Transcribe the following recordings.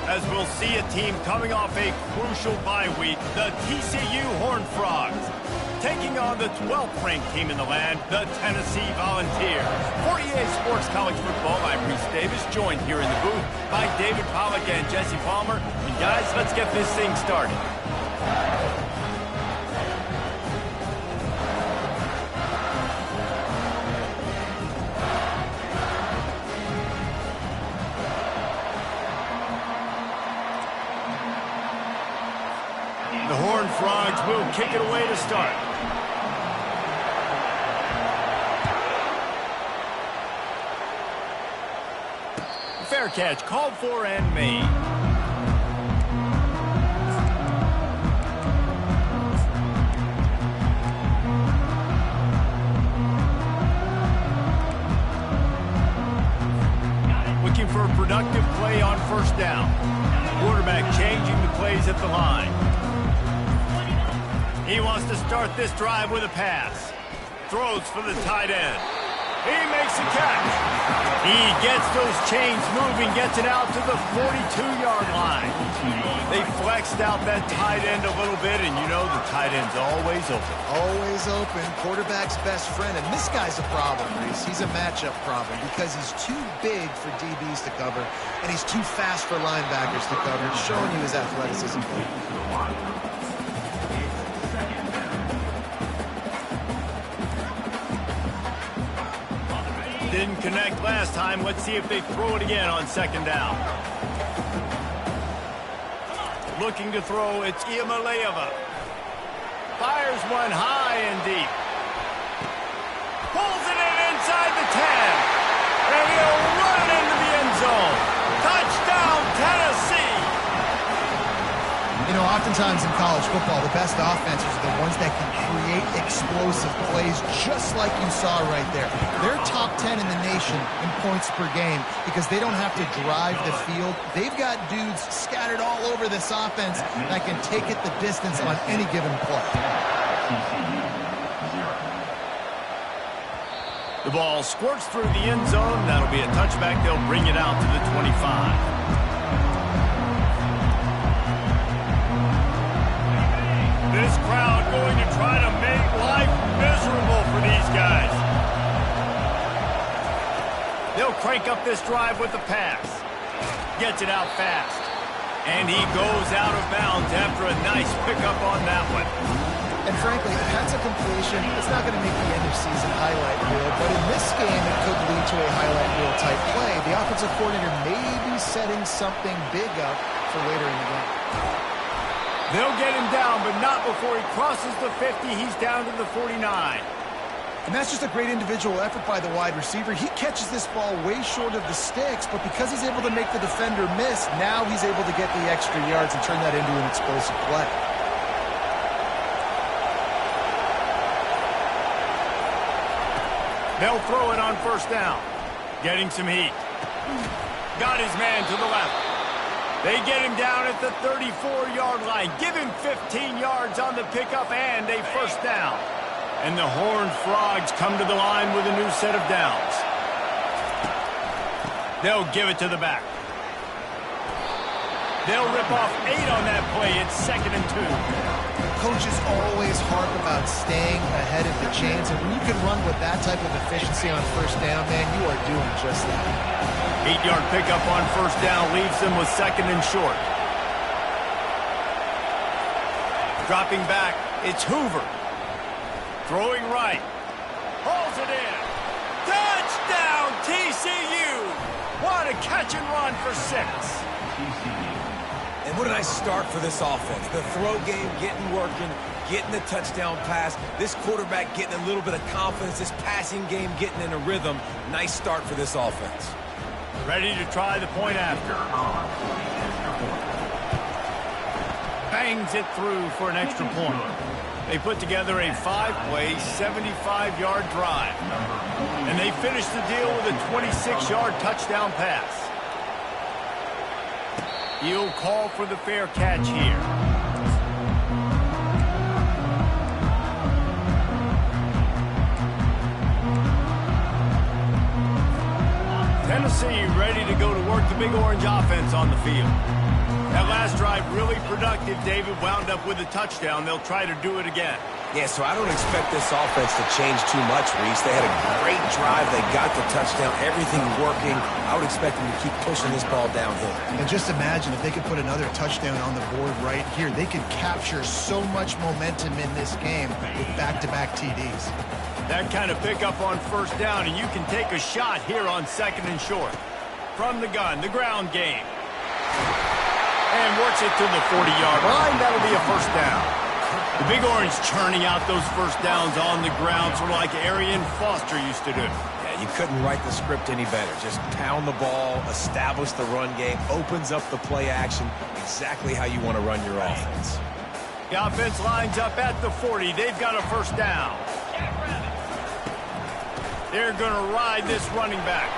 as we'll see a team coming off a crucial bye week, the TCU Horned Frogs, taking on the 12th-ranked team in the land, the Tennessee Volunteers. For EA Sports College Football, I'm Reese Davis, joined here in the booth by David Pollack and Jesse Palmer. And guys, let's get this thing started. The Horned Frogs will kick it away to start. Fair catch called for and made. Looking for a productive play on first down. Quarterback changing the plays at the line. He wants to start this drive with a pass. Throws for the tight end. He makes a catch. He gets those chains moving, gets it out to the 42-yard line. They flexed out that tight end a little bit, and you know the tight end's always open. Always open. Quarterback's best friend. And this guy's a problem, Reese. He's a matchup problem because he's too big for DBs to cover, and he's too fast for linebackers to cover, showing you his athleticism. Didn't connect last time. Let's see if they throw it again on second down. Looking to throw, it's Iamaleava. Fires one high and deep. Pulls it in inside the 10. And he'll run it into the end zone. Touchdown, Tennessee! You know, oftentimes in college football, the best offenses are the ones that can create explosive plays, just like you saw right there. They're top 10 in the nation in points per game because they don't have to drive the field. They've got dudes scattered all over this offense that can take it the distance on any given play. The ball squirts through the end zone. That'll be a touchback. They'll bring it out to the 25. This crowd going to try to make life miserable for these guys. They'll crank up this drive with the pass. Gets it out fast. And he goes out of bounds after a nice pickup on that one. And frankly, if that's a completion, it's not going to make the end of season highlight reel. But in this game, it could lead to a highlight reel type play. The offensive coordinator may be setting something big up for later in the game. They'll get him down, but not before he crosses the 50. He's down to the 49. And that's just a great individual effort by the wide receiver. He catches this ball way short of the sticks, but because he's able to make the defender miss, now he's able to get the extra yards and turn that into an explosive play. They'll throw it on first down. Getting some heat. Got his man to the left. They get him down at the 34-yard line. Give him 15 yards on the pickup and a first down. And the Horned Frogs come to the line with a new set of downs. They'll give it to the back. They'll rip off 8 on that play. It's 2nd and 2. Coaches always harp about staying ahead of the chains, and when you can run with that type of efficiency on first down, man, you are doing just that. 8-yard pickup on first down leaves them with 2nd and short. Dropping back, it's Hoover. Throwing right. Hauls it in. Touchdown, TCU! What a catch and run for 6. And what a nice start for this offense. The throw game getting working, getting the touchdown pass. This quarterback getting a little bit of confidence. This passing game getting in a rhythm. Nice start for this offense. Ready to try the point after. Bangs it through for an extra point. They put together a 5-play, 75-yard drive. And they finish the deal with a 26-yard touchdown pass. He'll call for the fair catch here. Tennessee ready to go to work the Big Orange offense on the field. That last drive really productive. David wound up with a touchdown. They'll try to do it again. Yeah, so I don't expect this offense to change too much, Reese. They had a great drive. They got the touchdown. Everything working. I would expect them to keep pushing this ball downhill. And just imagine if they could put another touchdown on the board right here. They could capture so much momentum in this game with back-to-back TDs. That kind of pickup on first down, and you can take a shot here on 2nd and short. From the gun, the ground game. And works it to the 40-yard line. That'll be a first down. The Big Orange churning out those first downs on the ground, sort of like Arian Foster used to do. Yeah, you couldn't write the script any better. Just pound the ball, establish the run game, opens up the play action, exactly how you want to run your offense. The offense lines up at the 40. They've got a first down. They're going to ride this running back.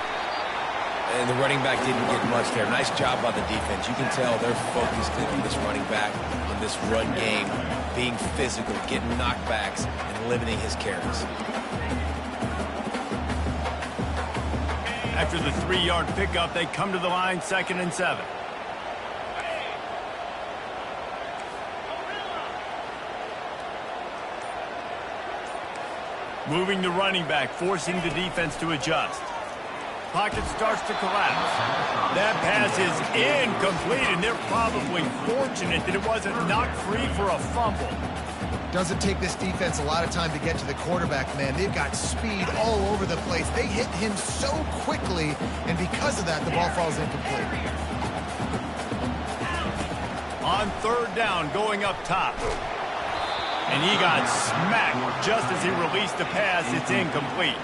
And the running back didn't get much there. Nice job by the defense. You can tell they're focused in on this running back, on this run game, being physical, getting knockbacks, and limiting his carries. After the 3-yard pickup, they come to the line, 2nd and 7. Moving the running back, forcing the defense to adjust. Pocket starts to collapse. That pass is incomplete, and they're probably fortunate that it wasn't knocked free for a fumble. Doesn't take this defense a lot of time to get to the quarterback, man. They've got speed all over the place. They hit him so quickly, and because of that, the ball falls incomplete. On 3rd down, going up top. And he got smacked just as he released the pass. It's incomplete.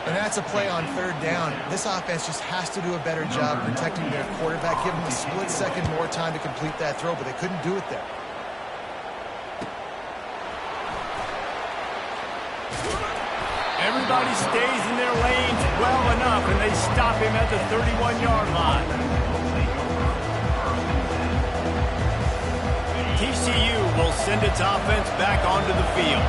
And that's a play on 3rd down. This offense just has to do a better job protecting their quarterback. Give them a split second more time to complete that throw, but they couldn't do it there. Everybody stays in their lanes well enough, and they stop him at the 31-yard line. TCU will send its offense back onto the field.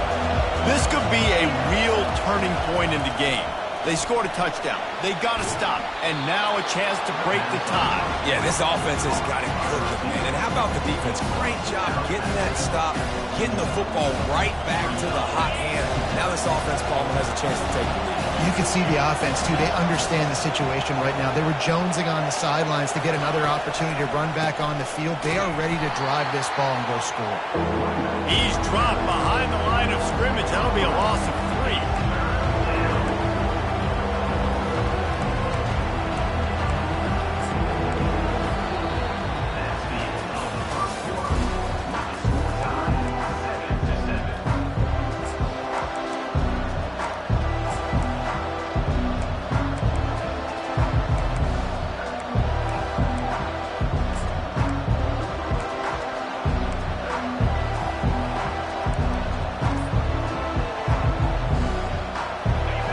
This could be a real turning point in the game. They scored a touchdown. They got to stop. And now a chance to break the tie. Yeah, this offense has got it cooking, man. And how about the defense? Great job getting that stop, getting the football right back to the hot hand. Now this offense, Palmer, has a chance to take the lead. You can see the offense, too. They understand the situation right now. They were jonesing on the sidelines to get another opportunity to run back on the field. They are ready to drive this ball and go score. He's dropped behind the line of scrimmage. That'll be a loss of 3.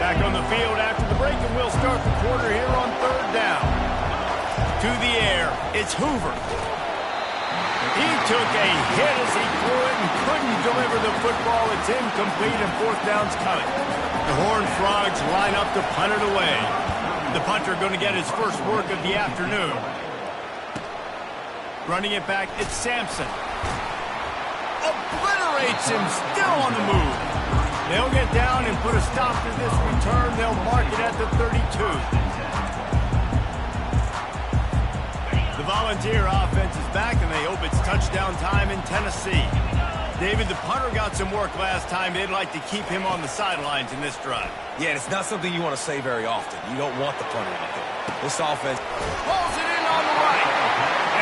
Back on the field after the break, and we'll start the quarter here on 3rd down. To the air, it's Hoover. He took a hit as he threw it and couldn't deliver the football. It's incomplete, and 4th down's coming. The Horned Frogs line up to punt it away. The punter going to get his first work of the afternoon. Running it back, it's Sampson. Obliterates him, still on the move. They'll get down and put a stop to this return. They'll mark it at the 32. The Volunteer offense is back, and they hope it's touchdown time in Tennessee. David, the punter got some work last time. They'd like to keep him on the sidelines in this drive. Yeah, it's not something you want to say very often. You don't want the punter out there. This offense Pulls it in on the right.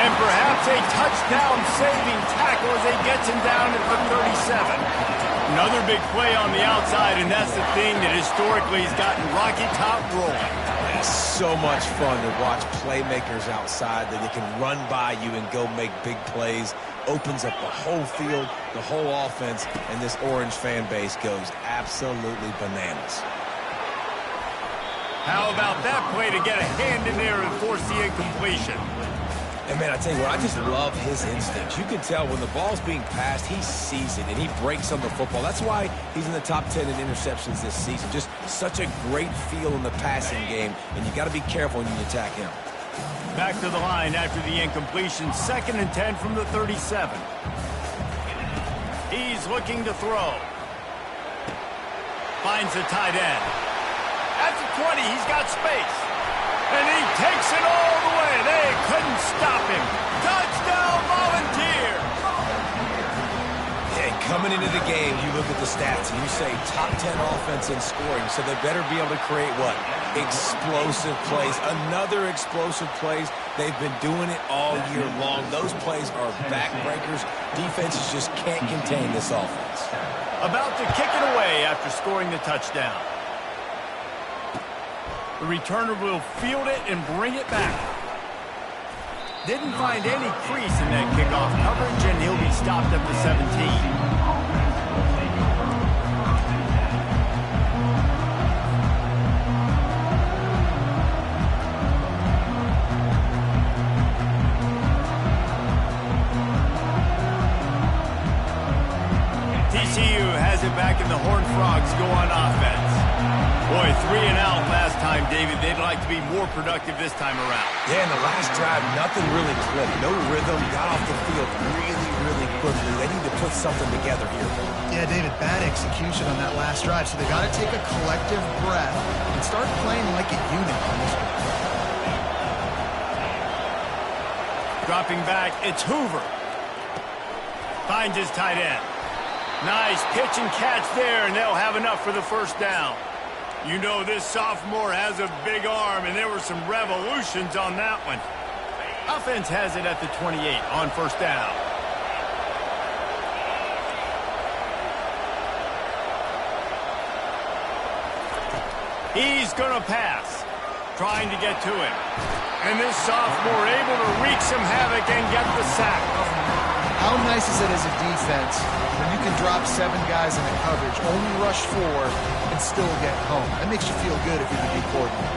And perhaps a touchdown-saving tackle as he gets him down at the 37. Another big play on the outside, and that's the thing that historically has gotten Rocky Top rolling. It's so much fun to watch playmakers outside that they can run by you and go make big plays. Opens up the whole field, the whole offense, and this Orange fan base goes absolutely bananas. How about that play to get a hand in there and force the incompletion? And, man, I tell you what, I just love his instincts. You can tell when the ball's being passed, he sees it, and he breaks on the football. That's why he's in the top 10 in interceptions this season. Just such a great feel in the passing game, and you got to be careful when you attack him. Back to the line after the incompletion. 2nd and 10 from the 37. He's looking to throw. Finds the tight end. At the 20, he's got space. And he takes it all the way. They couldn't stop him. Touchdown, Volunteers! And coming into the game, you look at the stats and you say top 10 offense in scoring, so they better be able to create what? Explosive plays. Another explosive plays. They've been doing it all year long. Those plays are backbreakers. Defenses just can't contain this offense. About to kick it away after scoring the touchdown. The returner will field it and bring it back. Didn't find any crease in that kickoff coverage, and he'll be stopped at the 17. TCU has it back, and the Horned Frogs go on offense. Boy, 3 and out last time, David. They'd like to be more productive this time around. Yeah, in the last drive, nothing really clicked. No rhythm. Got off the field really quickly. They need to put something together here. Yeah, David, bad execution on that last drive, so they got to take a collective breath and start playing like a unit on this one. Dropping back, it's Hoover. Finds his tight end. Nice pitch and catch there, and they'll have enough for the first down. You know this sophomore has a big arm, and there were some revolutions on that one. Offense has it at the 28 on first down. He's going to pass, trying to get to him. And this sophomore able to wreak some havoc and get the sack. How nice is it as a defense when you can drop 7 guys in a coverage, only rush 4, and still get home? That makes you feel good if you're the D coordinator.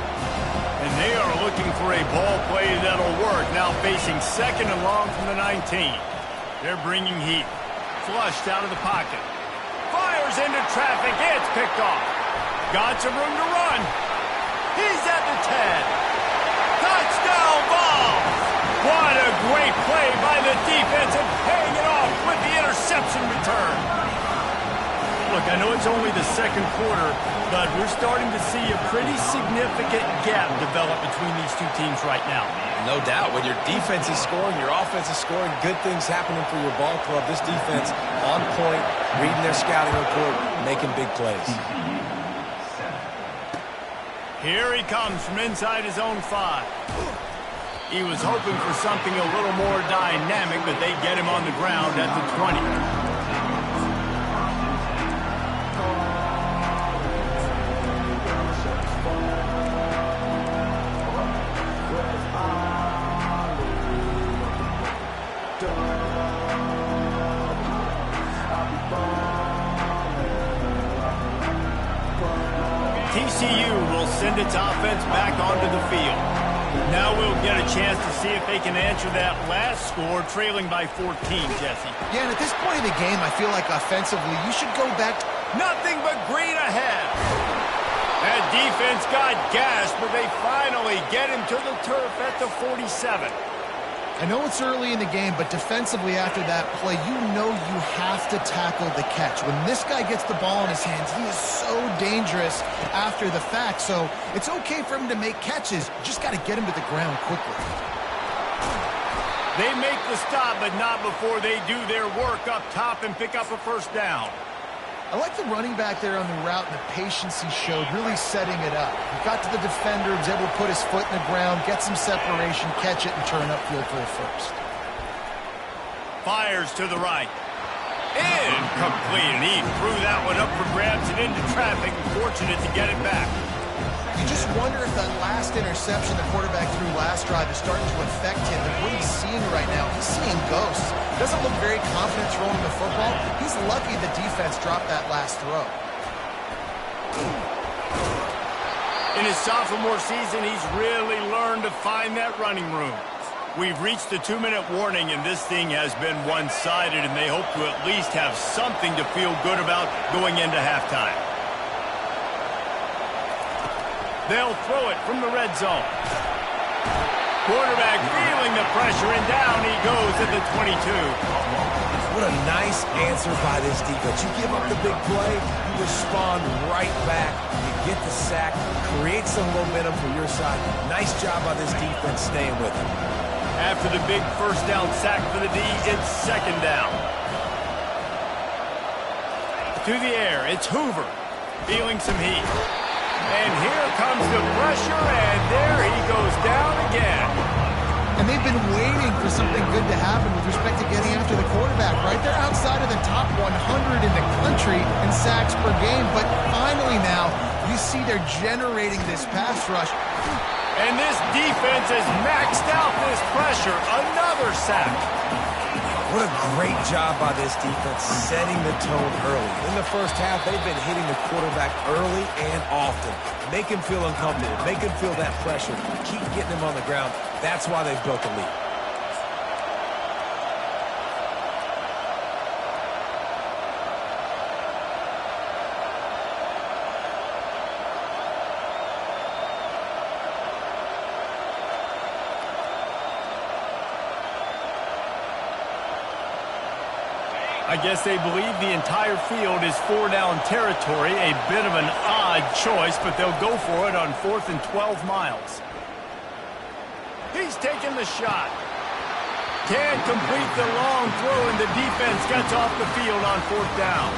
And they are looking for a ball play that'll work. Now facing 2nd and long from the 19. They're bringing heat. Flushed out of the pocket. Fires into traffic. It's picked off. Got some room to run. He's at the 10. Touchdown ball. What a great play by the defense and paying it off with the interception return. Look, I know it's only the 2nd quarter, but we're starting to see a pretty significant gap develop between these two teams right now. No doubt. When your defense is scoring, your offense is scoring, good things happening for your ball club. This defense on point, reading their scouting report, making big plays. Here he comes from inside his own 5. He was hoping for something a little more dynamic, but they get him on the ground at the 20. TCU will send its offense back onto the field. Now we'll get a chance to see if they can answer that last score, trailing by 14, Jesse. Yeah, and at this point in the game, I feel like offensively, you should go back to... Nothing but green ahead. That defense got gassed, but they finally get him to the turf at the 47. I know it's early in the game, but defensively after that play, you know you have to tackle the catch. When this guy gets the ball in his hands, he is so dangerous after the fact. So it's okay for him to make catches. Just got to get him to the ground quickly. They make the stop, but not before they do their work up top and pick up a first down. I like the running back there on the route and the patience he showed, really setting it up. He got to the defender, was able to put his foot in the ground, get some separation, catch it, and turn upfield for a first. Fires to the right. Incomplete, and he threw that one up for grabs and into traffic, and fortunate to get it back. You just wonder if that last interception the quarterback threw last drive is starting to affect him. And what he's seeing right now, he's seeing ghosts. Doesn't look very confident throwing the football. He's lucky the defense dropped that last throw. In his sophomore season, he's really learned to find that running room. We've reached the 2-minute warning, and this thing has been one-sided, and they hope to at least have something to feel good about going into halftime. They'll throw it from the red zone. Quarterback feeling the pressure, and down he goes at the 22. What a nice answer by this defense. You give up the big play, you respond right back. You get the sack, create some momentum for your side. Nice job by this defense staying with it. After the big first down sack for the D, it's second down. To the air, it's Hoover, feeling some heat. And here comes the pressure, and there he goes down again. And they've been waiting for something good to happen with respect to getting after the quarterback, right? They're outside of the top 100 in the country in sacks per game, but finally now, you see they're generating this pass rush. And this defense has maxed out this pressure. Another sack. What a great job by this defense setting the tone early. In the first half, they've been hitting the quarterback early and often. Make him feel uncomfortable. Make him feel that pressure. Keep getting him on the ground. That's why they've built a lead. I guess they believe the entire field is 4-down territory. A bit of an odd choice, but they'll go for it on 4th and 12 miles. He's taking the shot. Can't complete the long throw, and the defense gets off the field on 4th down.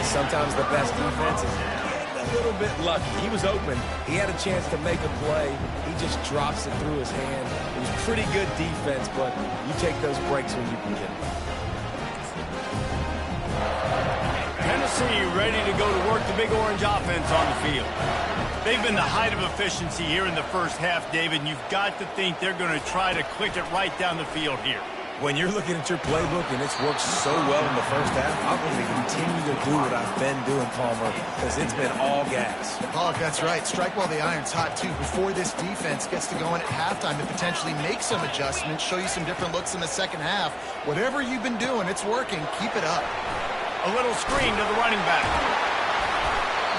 And sometimes the best defense is getting a little bit lucky. He was open. He had a chance to make a play. He just drops it through his hand. It was pretty good defense, but you take those breaks when you can get them. Tennessee ready to go to work the Big Orange offense on the field. They've been the height of efficiency here in the first half, David, and you've got to think they're going to try to click it right down the field here. When you're looking at your playbook and it's worked so well in the first half, I'm going to continue to do what I've been doing, Palmer, because it's been all gas. Oh, that's right. Strike while the iron's hot, too. Before this defense gets to going at halftime to potentially make some adjustments, show you some different looks in the second half. Whatever you've been doing, it's working. Keep it up. A little screen to the running back.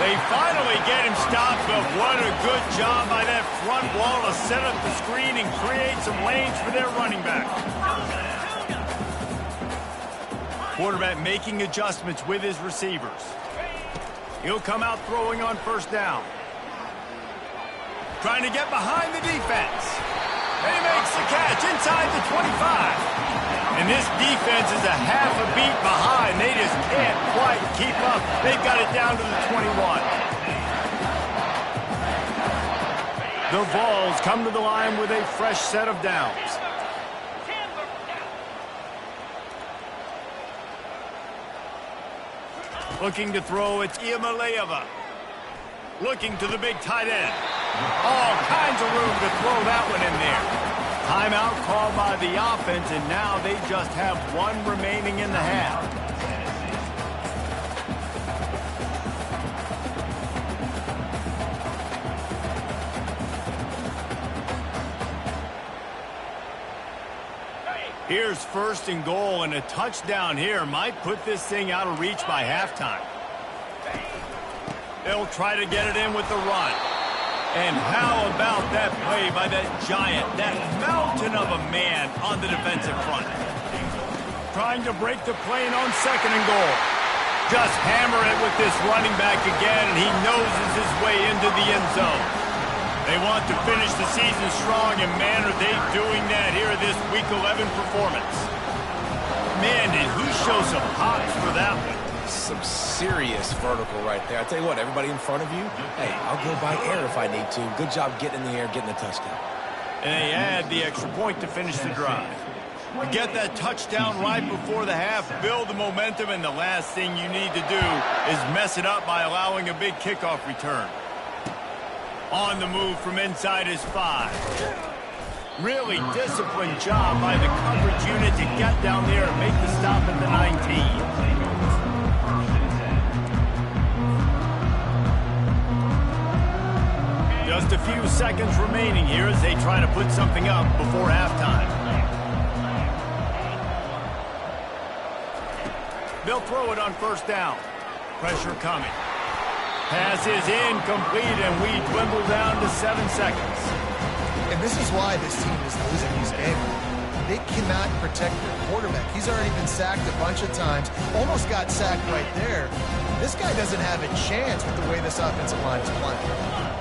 They finally get him stopped, but what a good job by that front wall to set up the screen and create some lanes for their running back. Quarterback making adjustments with his receivers. He'll come out throwing on first down. Trying to get behind the defense. And he makes the catch inside the 25. And this defense is a half a beat behind. They just can't quite keep up. They've got it down to the 21. The Vols come to the line with a fresh set of downs. Looking to throw, it's Iamaleava. Looking to the big tight end. All kinds of room to throw that one in there. Timeout called by the offense, and now they just have one remaining in the half. Here's 1st and goal, and a touchdown here might put this thing out of reach by halftime. They'll try to get it in with the run. And how about that play by that giant, that mountain of a man on the defensive front? Trying to break the plane on 2nd and goal. Just hammer it with this running back again, and he noses his way into the end zone. They want to finish the season strong, and man, are they doing that here in this Week 11 performance. Man, did he show some hops for that one. Some serious vertical right there. I tell you what, everybody in front of you, hey, I'll go by air if I need to. Good job getting in the air, getting the touchdown. And they add the extra point to finish the drive. You get that touchdown right before the half, build the momentum, and the last thing you need to do is mess it up by allowing a big kickoff return. On the move from inside his 5. Really disciplined job by the coverage unit to get down there and make the stop at the 19. Just a few seconds remaining here as they try to put something up before halftime. They'll throw it on first down. Pressure coming. Pass is incomplete, and we dwindle down to 7 seconds. And this is why this team is losing these games. They cannot protect their quarterback. He's already been sacked a bunch of times. Almost got sacked right there. This guy doesn't have a chance with the way this offensive line is playing.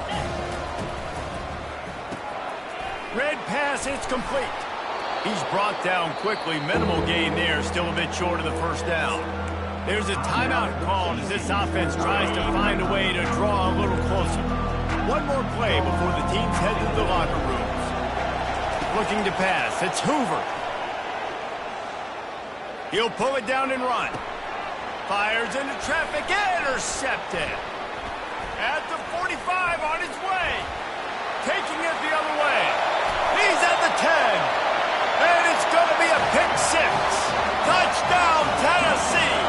Red pass, it's complete. He's brought down quickly. Minimal gain there, still a bit short of the first down. There's a timeout called as this offense tries to find a way to draw a little closer. One more play before the teams head to the locker rooms. Looking to pass, it's Hoover. He'll pull it down and run. Fires into traffic, intercepted. At the 45 on his way. Taking it the other way. He's at the 10. And it's going to be a pick 6. Touchdown, Tennessee.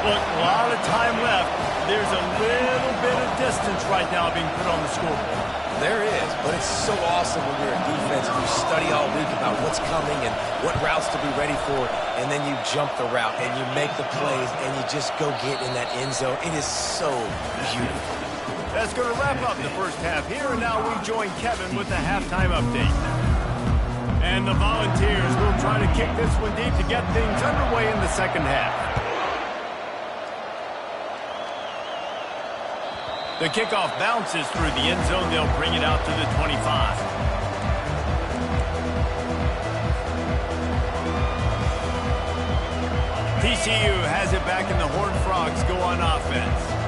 Look, a lot of time left. There's a little bit of distance right now being put on the scoreboard. There is, but it's so awesome when you're a defense and you study all week about what's coming and what routes to be ready for, and then you jump the route and you make the plays and you just go get in that end zone. It is so beautiful. That's going to wrap up the first half here, and now we join Kevin with the halftime update. And the Volunteers will try to kick this one deep to get things underway in the second half. The kickoff bounces through the end zone. They'll bring it out to the 25. TCU has it back, and the Horned Frogs go on offense.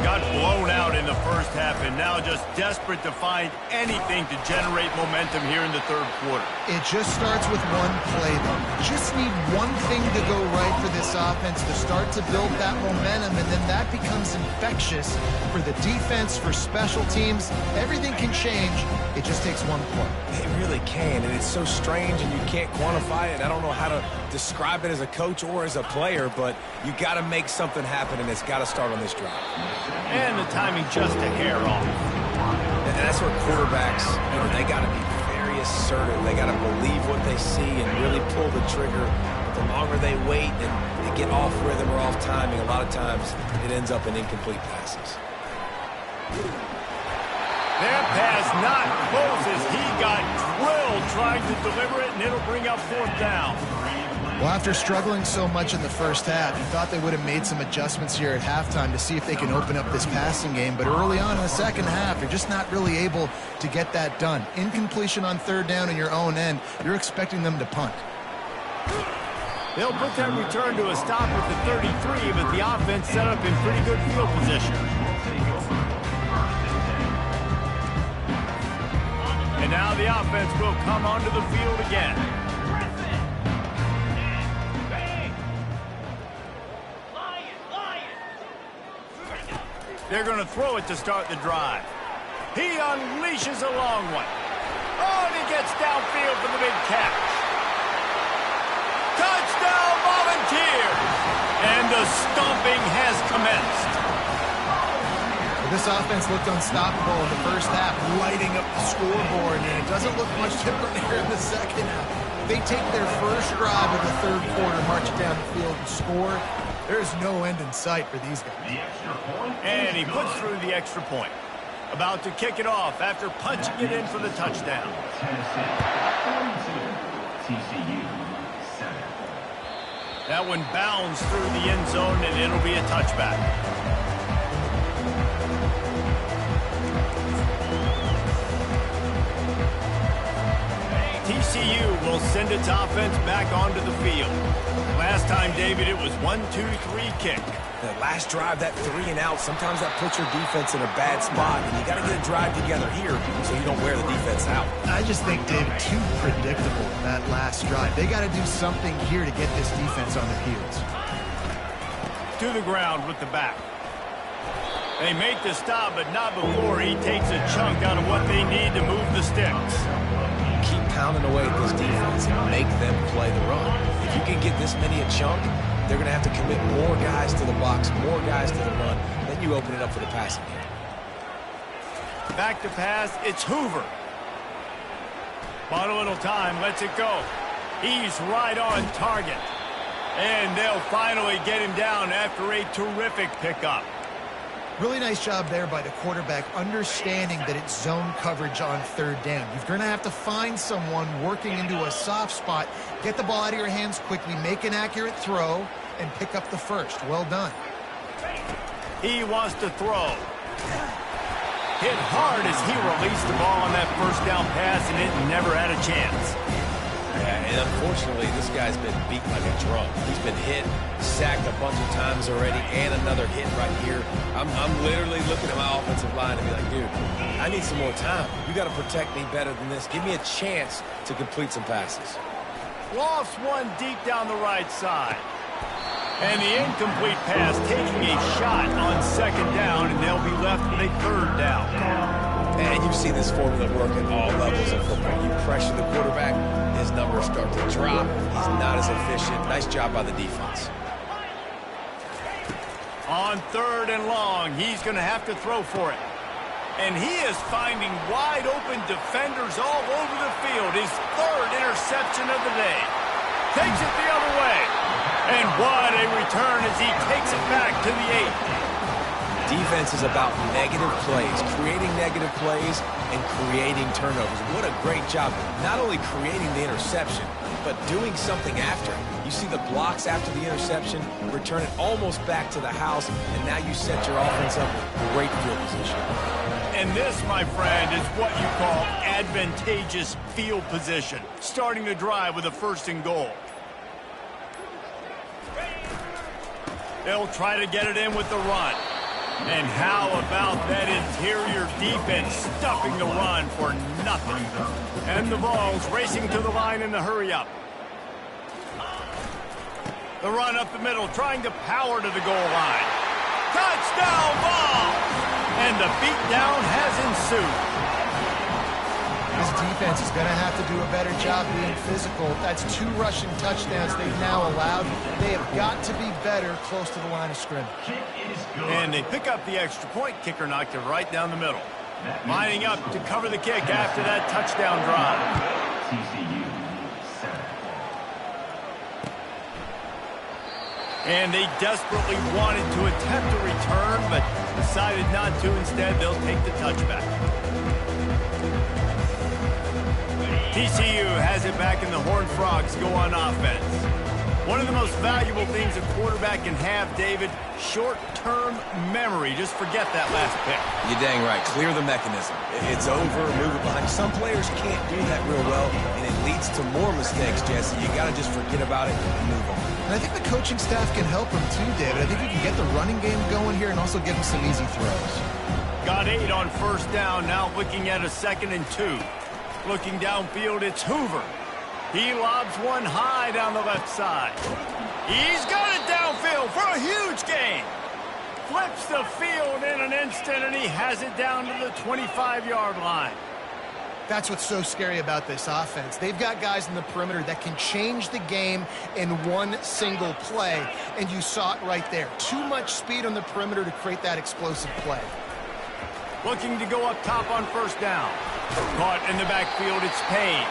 Got blown out in the first half and now just desperate to find anything to generate momentum here in the third quarter. It just starts with one play, though. Just need one thing to go right for this offense to start to build that momentum, and then that becomes infectious for the defense, for special teams. Everything can change. It just takes one play. It really can, and it's so strange, and you can't quantify it. I don't know how to describe it as a coach or as a player, but you got to make something happen, and it's got to start on this drive. And the timing just a hair off. And that's where quarterbacks, they got to be very assertive. They got to believe what they see and really pull the trigger. The longer they wait and they get off rhythm or off timing, a lot of times it ends up in incomplete passes. Their pass not close as he got drilled trying to deliver it, and it'll bring up fourth down. Well, after struggling so much in the first half, you thought they would have made some adjustments here at halftime to see if they can open up this passing game. But early on in the second half, you're just not really able to get that done. Incompletion on third down in your own end, you're expecting them to punt. They'll put that return to a stop at the 33, but the offense set up in pretty good field position. And now the offense will come onto the field again. They're going to throw it to start the drive. He unleashes a long one. Oh, and he gets downfield for the big catch. Touchdown, Volunteers! And the stomping has commenced. This offense looked unstoppable in the first half, lighting up the scoreboard, and it doesn't look much different here in the second half. They take their first drive of the third quarter, march it down the field, and score. There's no end in sight for these guys. And he puts through the extra point. About to kick it off after punching it in for the touchdown. That one bounds through the end zone, and it'll be a touchback. TCU will send its offense back onto the field. Last time, David, it was 1-2-3 kick. The last drive, that 3 and out, sometimes that puts your defense in a bad spot, and you got to get a drive together here so you don't wear the defense out. I just think, David, too predictable that last drive. They got to do something here to get this defense on their heels. To the ground with the back. They make the stop, but not before he takes a chunk out of what they need to move the sticks. Keep pounding away at this defense and make them play the run. If you can get this many a chunk, they're going to have to commit more guys to the box, more guys to the run. Then you open it up for the passing game. Back to pass, it's Hoover. Bought a little time, lets it go. He's right on target. And they'll finally get him down after a terrific pickup. Really nice job there by the quarterback, understanding that it's zone coverage on third down. You're going to have to find someone working into a soft spot, get the ball out of your hands quickly, make an accurate throw, and pick up the first. Well done. He wants to throw. Hit hard as he released the ball on that first down pass, and it never had a chance. Yeah, and unfortunately, this guy's been beat like a drum. He's been hit, sacked a bunch of times already, and another hit right here. I'm literally looking at my offensive line and be like, dude, I need some more time. You got to protect me better than this. Give me a chance to complete some passes. Lofts one deep down the right side. And the incomplete pass taking a shot on second down, and they'll be left with a third down. And you see this formula work at all levels of football. You pressure the quarterback, his numbers start to drop. He's not as efficient. Nice job by the defense. On third and long, he's going to have to throw for it. And he is finding wide open defenders all over the field. His third interception of the day. Takes it the other way. And what a return as he takes it back to the 8. Defense is about negative plays, creating negative plays and creating turnovers. What a great job, not only creating the interception, but doing something after it. You see the blocks after the interception, return it almost back to the house, and now you set your offense up with great field position. And this, my friend, is what you call advantageous field position, starting the drive with a first and goal. They'll try to get it in with the run. And how about that interior defense stuffing the run for nothing? And the Vols racing to the line in the hurry-up. The run up the middle, trying to power to the goal line. Touchdown Vols! And the beatdown has ensued. This defense is going to have to do a better job being physical. That's 2 rushing touchdowns they've now allowed. They have got to be better close to the line of scrimmage. And they pick up the extra point. Kicker knocked it right down the middle. Lining up to cover the kick after that touchdown drive. And they desperately wanted to attempt a return, but decided not to. Instead, they'll take the touchback. TCU has it back and the Horned Frogs go on offense. One of the most valuable things a quarterback can have, David, short-term memory. Just forget that last pick. You're dang right. Clear the mechanism. It's over, move it behind. Some players can't do that real well, and it leads to more mistakes, Jesse. You got to just forget about it and move on. And I think the coaching staff can help him too, David. I think you can get the running game going here and also give him some easy throws. Got 8 on first down, now looking at a 2nd and 2. Looking downfield, it's Hoover. He lobs one high down the left side. He's got it downfield for a huge gain. Flips the field in an instant, and he has it down to the 25-yard line. That's what's so scary about this offense. They've got guys in the perimeter that can change the game in one single play, and you saw it right there. Too much speed on the perimeter to create that explosive play. Looking to go up top on first down. Caught in the backfield, it's Payne.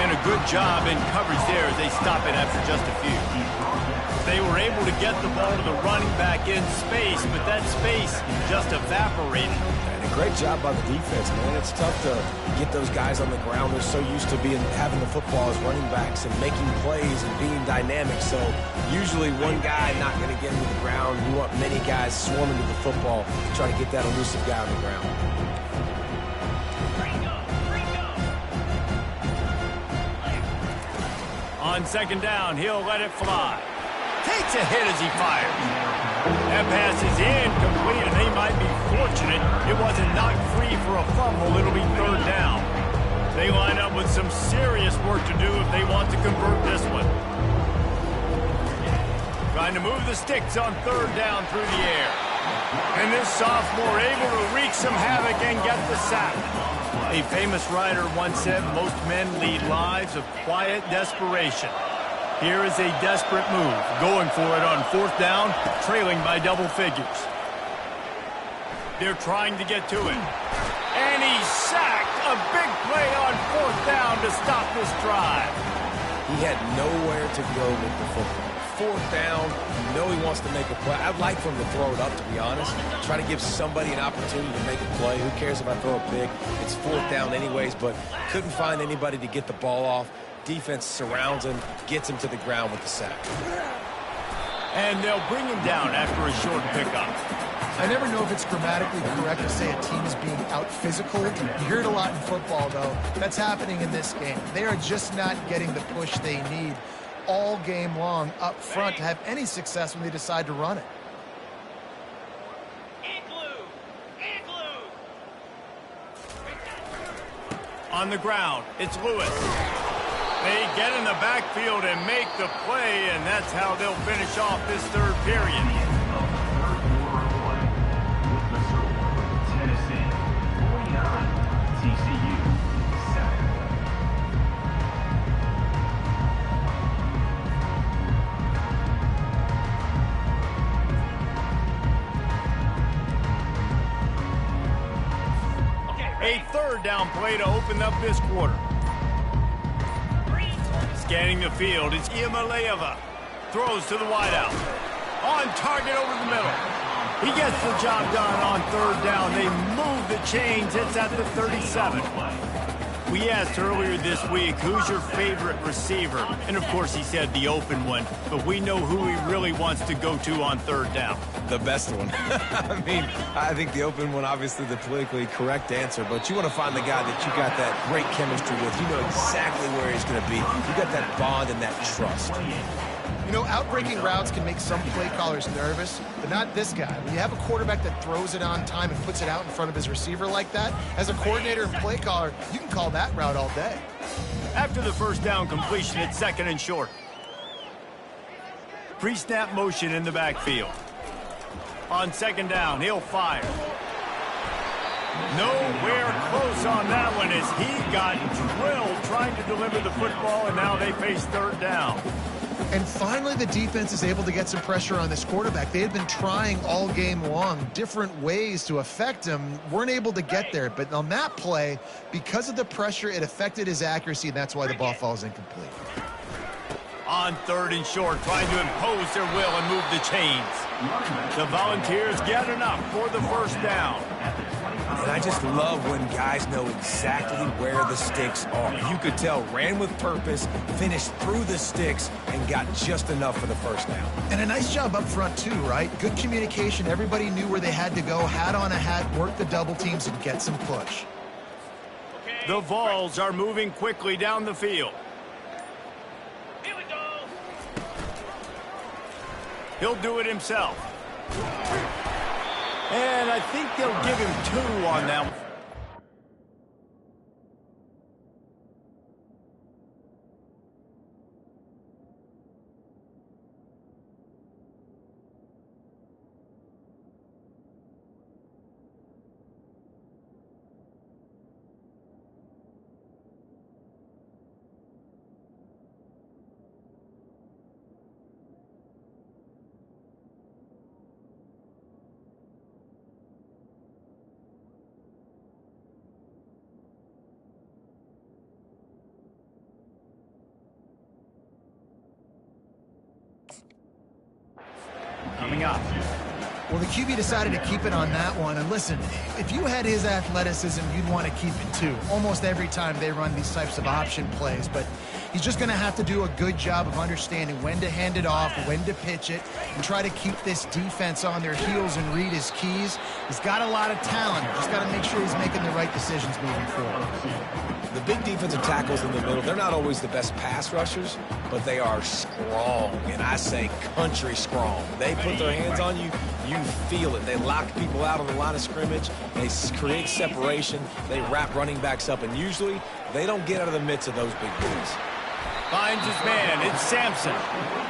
And a good job in coverage there as they stop it after just a few. They were able to get the ball to the running back in space, but that space just evaporated. And a great job by the defense, man. It's tough to get those guys on the ground. They're so used to having the football as running backs and making plays and being dynamic. So usually one guy not going to get into the ground. You want many guys swarming to the football to try to get that elusive guy on the ground. On second down, he'll let it fly. Takes a hit as he fires. That pass is incomplete, and they might be fortunate it wasn't knocked free for a fumble. It'll be third down. They line up with some serious work to do if they want to convert this one. Trying to move the sticks on third down through the air. And this sophomore able to wreak some havoc and get the sack. A famous writer once said, most men lead lives of quiet desperation. Here is a desperate move, going for it on fourth down, trailing by double figures. They're trying to get to it. And he's sacked. A big play on 4th down to stop this drive. He had nowhere to go with the football. 4th down, you know he wants to make a play. I'd like for him to throw it up, to be honest. Try to give somebody an opportunity to make a play. Who cares if I throw it big? It's 4th down anyways, but couldn't find anybody to get the ball off. Defense surrounds him, gets him to the ground with the sack. And they'll bring him down after a short pickup. I never know if it's grammatically correct to say a team is being out-physical. You hear it a lot in football, though. That's happening in this game. They are just not getting the push they need all game long up front to have any success when they decide to run it. On the ground, it's Lewis. They get in the backfield and make the play, and that's how they'll finish off this 3rd period. A 3rd down play to open up this quarter. Scanning the field, it's Iamaleava. Throws to the wideout. On target over the middle. He gets the job done on 3rd down. They move the chains. It's at the 37. We asked earlier this week, who's your favorite receiver? And, of course, he said the open one. But we know who he really wants to go to on 3rd down. The best one. I mean, I think the open one, obviously the politically correct answer, but you want to find the guy that you got that great chemistry with. You know exactly where he's going to be. You got that bond and that trust. You know, outbreaking routes can make some play callers nervous, but not this guy. When you have a quarterback that throws it on time and puts it out in front of his receiver like that, as a coordinator and play caller, you can call that route all day. After the 1st down completion, it's 2nd and short. Pre-snap motion in the backfield. On 2nd down, he'll fire. Nowhere close on that one as he got drilled trying to deliver the football, and now they face 3rd down. And finally, the defense is able to get some pressure on this quarterback. They had been trying all game long different ways to affect him, weren't able to get there. But on that play, because of the pressure, it affected his accuracy, and that's why the ball falls incomplete. On 3rd and short, trying to impose their will and move the chains. The Volunteers get enough for the 1st down. And I just love when guys know exactly where the sticks are. You could tell, ran with purpose, finished through the sticks, and got just enough for the 1st down. And a nice job up front, too, right? Good communication. Everybody knew where they had to go, hat on a hat, work the double teams, and get some push. The Vols are moving quickly down the field. Here we go. He'll do it himself. And I think they'll give him 2 on that one. Coming up. Well, the QB decided to keep it on that one. And listen, if you had his athleticism, you'd want to keep it too. Almost every time they run these types of option plays. But he's just going to have to do a good job of understanding when to hand it off, when to pitch it, and try to keep this defense on their heels and read his keys. He's got a lot of talent. Just got to make sure he's making the right decisions moving forward. The big defensive tackles in the middle, they're not always the best pass rushers, but they are strong, and I say country strong. They put their hands on you, you feel it. They lock people out on the line of scrimmage. They create separation. They wrap running backs up, and usually they don't get out of the midst of those big boys. Finds his man. It's Sampson.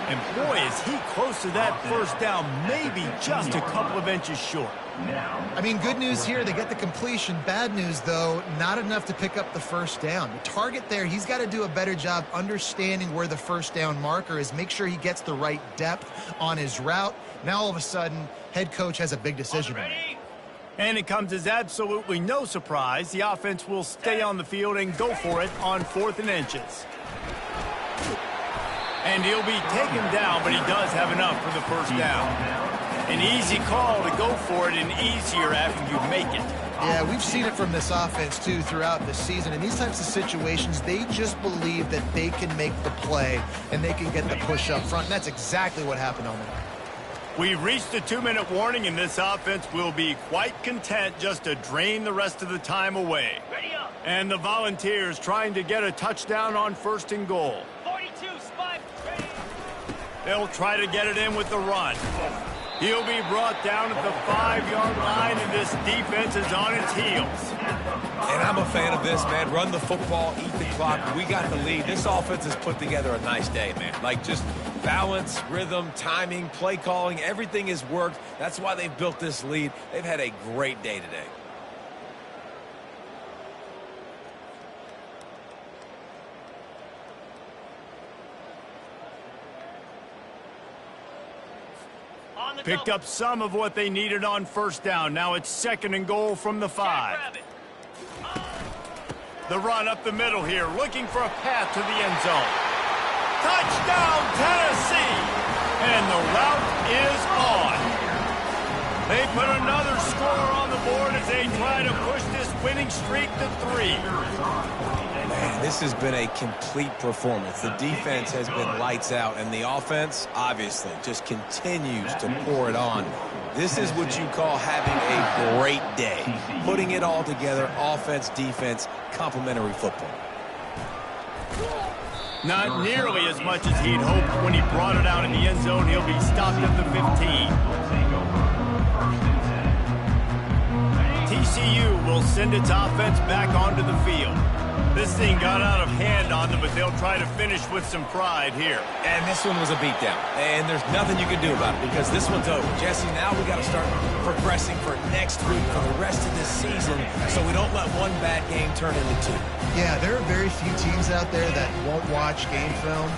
And boy, is he close to that 1st down, maybe just a couple of inches short. I mean, good news here, they get the completion. Bad news, though, not enough to pick up the 1st down. The target there, he's got to do a better job understanding where the 1st down marker is, make sure he gets the right depth on his route. Now, all of a sudden, head coach has a big decision to make. And it comes as absolutely no surprise. The offense will stay on the field and go for it on 4th and inches. And he'll be taken down, but he does have enough for the first down. An easy call to go for it, and easier after you make it. Yeah, we've seen it from this offense, too, throughout the season. In these types of situations, they just believe that they can make the play and they can get the push up front, and that's exactly what happened on there. We've reached a 2-minute warning, and this offense will be quite content just to drain the rest of the time away. Ready up. And the Volunteers trying to get a touchdown on 1st and goal. 42, spot, ready. They'll try to get it in with the run. He'll be brought down at the 5-yard line, and this defense is on its heels. And I'm a fan of this, man. Run the football, eat the clock. We got the lead. This offense has put together a nice day, man. Like, just balance, rhythm, timing, play calling, everything has worked. That's why they've built this lead. They've had a great day today. Picked up some of what they needed on 1st down. Now it's 2nd and goal from the 5. The run up the middle here, looking for a path to the end zone. Touchdown, Tennessee! And the route is on. They put another score on the board as they try to push this winning streak to 3. Man, this has been a complete performance. The defense has been lights out, and the offense, obviously, just continues to pour it on. This is what you call having a great day. Putting it all together, offense, defense, complementary football. Not nearly as much as he'd hoped when he brought it out in the end zone. He'll be stopped at the 15. TCU will send its offense back onto the field. This thing got out of hand on them, but they'll try to finish with some pride here. And this one was a beatdown. And there's nothing you can do about it because this one's over. Jesse, now we got to start progressing for next week for the rest of this season so we don't let one bad game turn into 2. Yeah, there are very few teams out there that won't watch game film,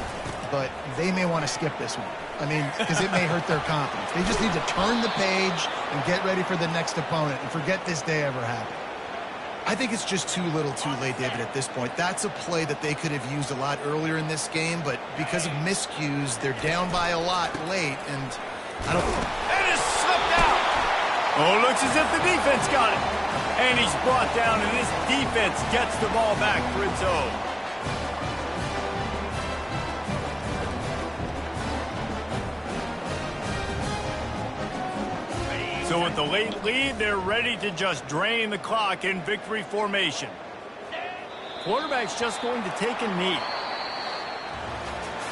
but they may want to skip this one. I mean, because it may hurt their confidence. They just need to turn the page and get ready for the next opponent and forget this day ever happened. I think it's just too little too late, David, at this point. That's a play that they could have used a lot earlier in this game, but because of miscues, they're down by a lot late, and I don't... And it's slipped out! Oh, looks as if the defense got it. And he's brought down, and this defense gets the ball back for its own. So with the late lead, they're ready to just drain the clock in victory formation. Quarterback's just going to take a knee.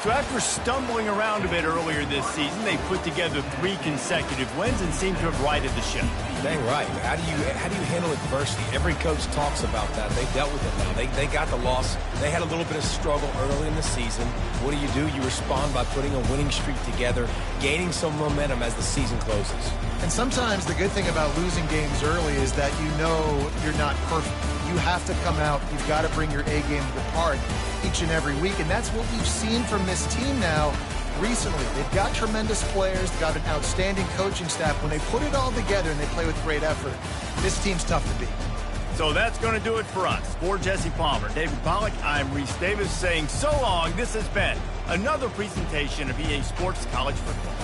So after stumbling around a bit earlier this season, they put together 3 consecutive wins and seem to have righted the ship. Dang right. How do you handle adversity? Every coach talks about that. They've dealt with it now. They got the loss. They had a little bit of struggle early in the season. What do? You respond by putting a winning streak together, gaining some momentum as the season closes. And sometimes the good thing about losing games early is that you know you're not perfect. You have to come out. You've got to bring your A game to the park each and every week, and that's what we've seen from this team now recently. They've got tremendous players, they've got an outstanding coaching staff. When they put it all together and they play with great effort, this team's tough to beat. So that's going to do it for us. For Jesse Palmer, David Pollack, I'm Reese Davis saying so long. This has been another presentation of EA Sports College Football.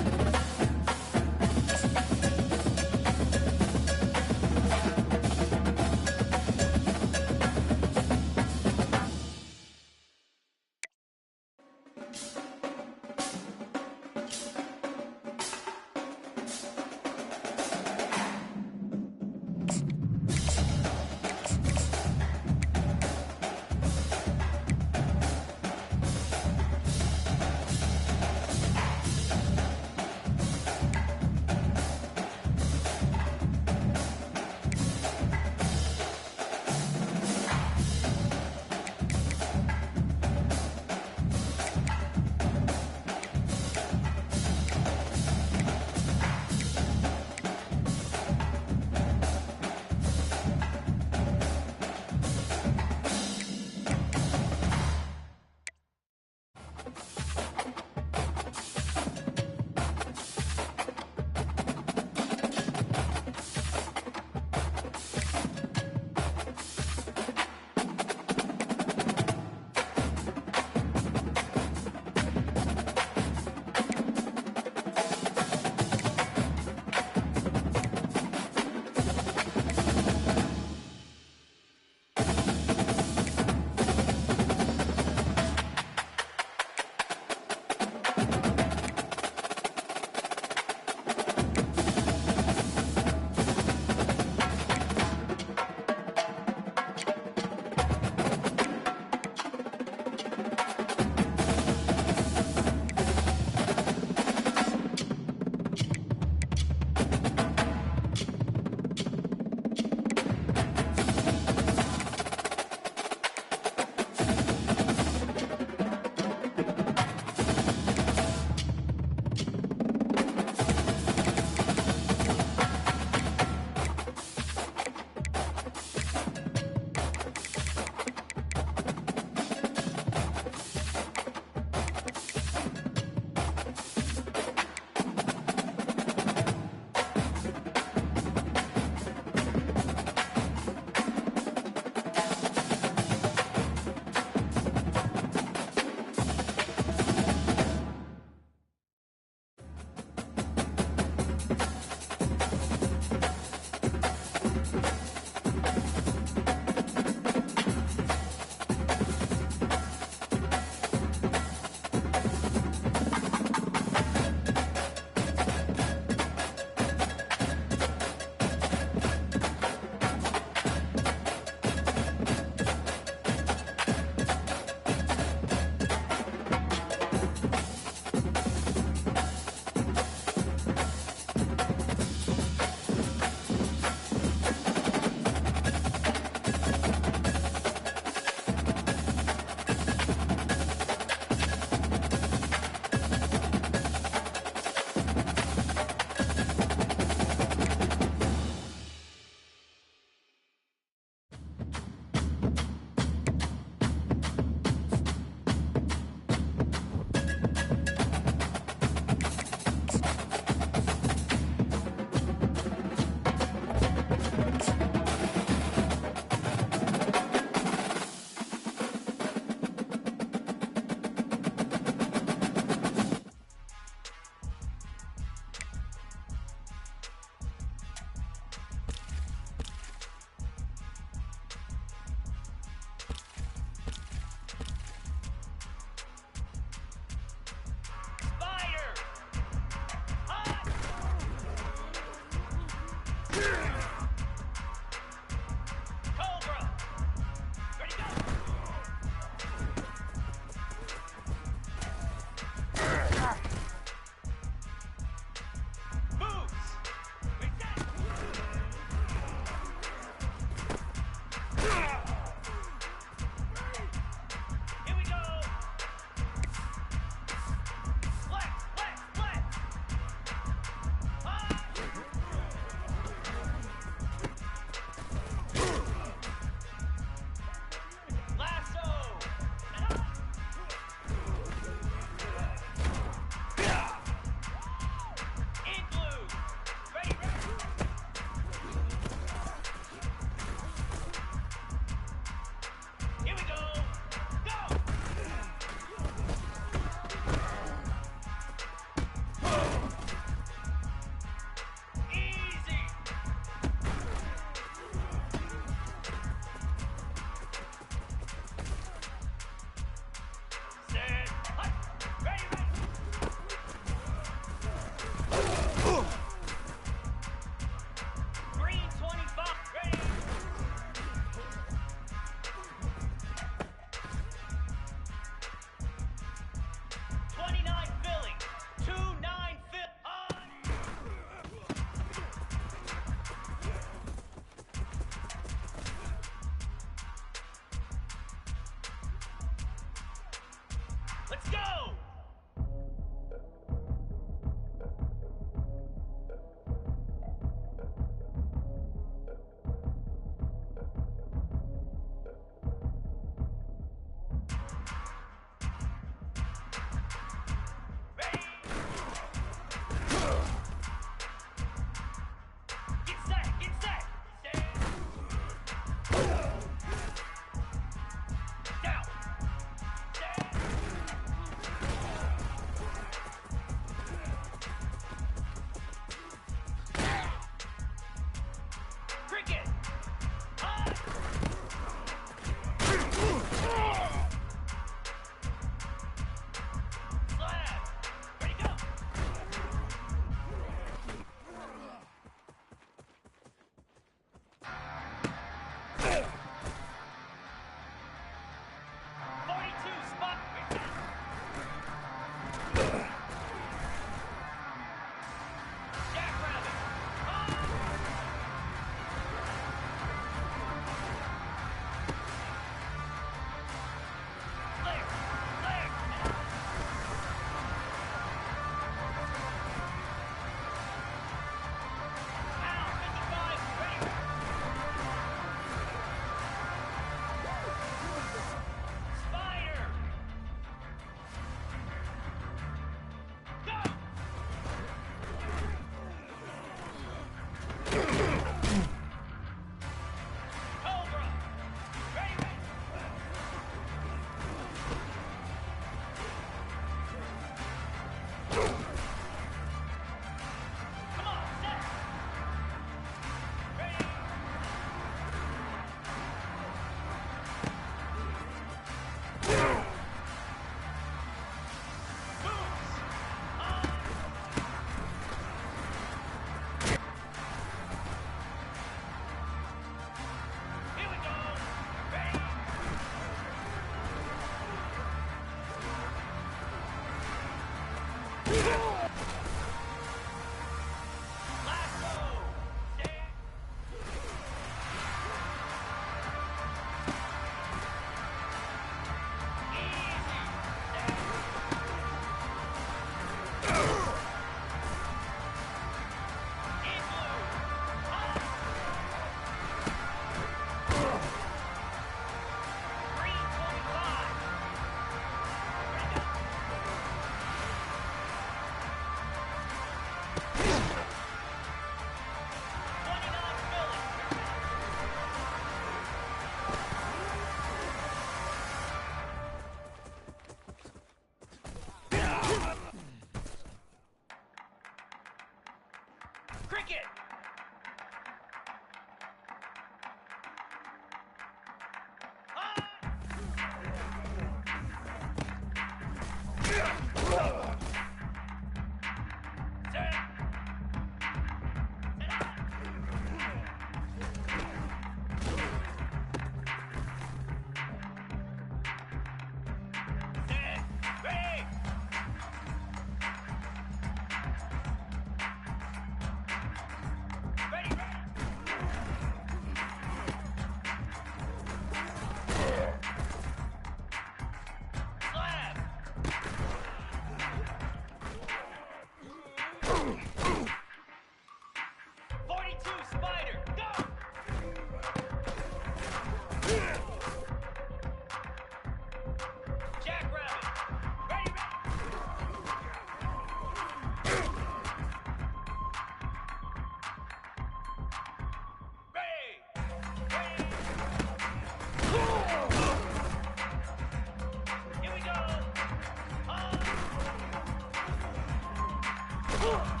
Ooh.